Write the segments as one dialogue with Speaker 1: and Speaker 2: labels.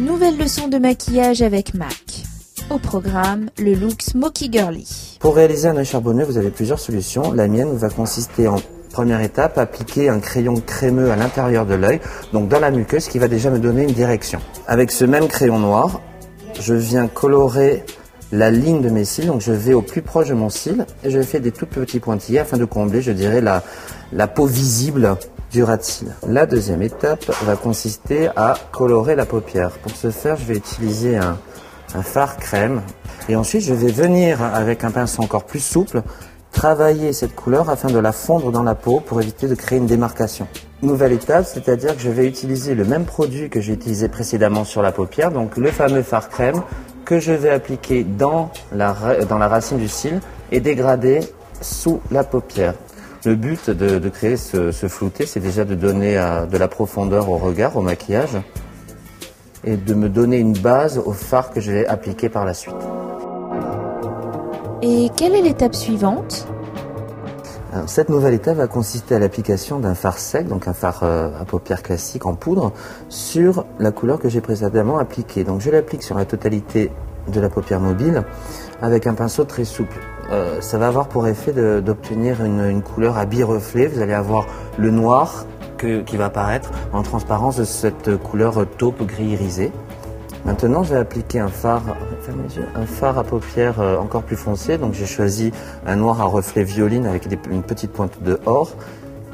Speaker 1: nouvelle leçon de maquillage avec MAC. Au programme, le look Smoky Girly.
Speaker 2: Pour réaliser un œil charbonneux, vous avez plusieurs solutions. La mienne va consister en première étape à appliquer un crayon crémeux à l'intérieur de l'œil, donc dans la muqueuse, qui va déjà me donner une direction. Avec ce même crayon noir, je viens colorer la ligne de mes cils, donc je vais au plus proche de mon cil et je fais des tout petits pointillés afin de combler, je dirais, la peau visible du ras de cils. La deuxième étape va consister à colorer la paupière. Pour ce faire, je vais utiliser un fard crème et ensuite je vais venir avec un pinceau encore plus souple travailler cette couleur afin de la fondre dans la peau pour éviter de créer une démarcation. Nouvelle étape, c'est-à-dire que je vais utiliser le même produit que j'ai utilisé précédemment sur la paupière, donc le fameux fard crème que je vais appliquer dans la racine du cil et dégrader sous la paupière. Le but de créer ce flouté, c'est déjà de donner de la profondeur au regard, au maquillage, et de me donner une base au fard que je vais appliquer par la suite.
Speaker 1: Et quelle est l'étape suivante ?
Speaker 2: Alors, cette nouvelle étape va consister à l'application d'un fard sec, donc un fard à paupières classique en poudre, sur la couleur que j'ai précédemment appliquée. Donc je l'applique sur la totalité de la paupière mobile avec un pinceau très souple. Ça va avoir pour effet d'obtenir une couleur à bi-reflet. Vous allez avoir le noir qui va apparaître en transparence de cette couleur taupe gris irisé. Maintenant, je vais appliquer un fard à paupières encore plus foncé. Donc j'ai choisi un noir à reflet violine avec une petite pointe de or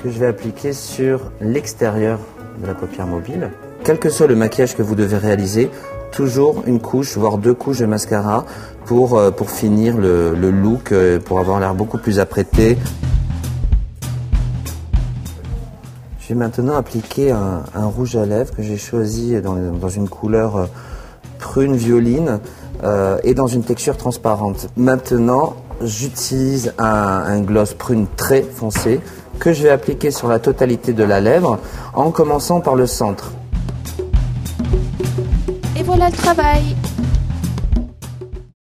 Speaker 2: que je vais appliquer sur l'extérieur de la paupière mobile. Quel que soit le maquillage que vous devez réaliser, toujours une couche, voire 2 couches de mascara pour finir le look, pour avoir l'air beaucoup plus apprêté. Je vais maintenant appliquer un rouge à lèvres que j'ai choisi dans une couleur prune violine et dans une texture transparente. Maintenant, j'utilise un gloss prune très foncé que je vais appliquer sur la totalité de la lèvre en commençant par le centre.
Speaker 1: Et voilà le travail!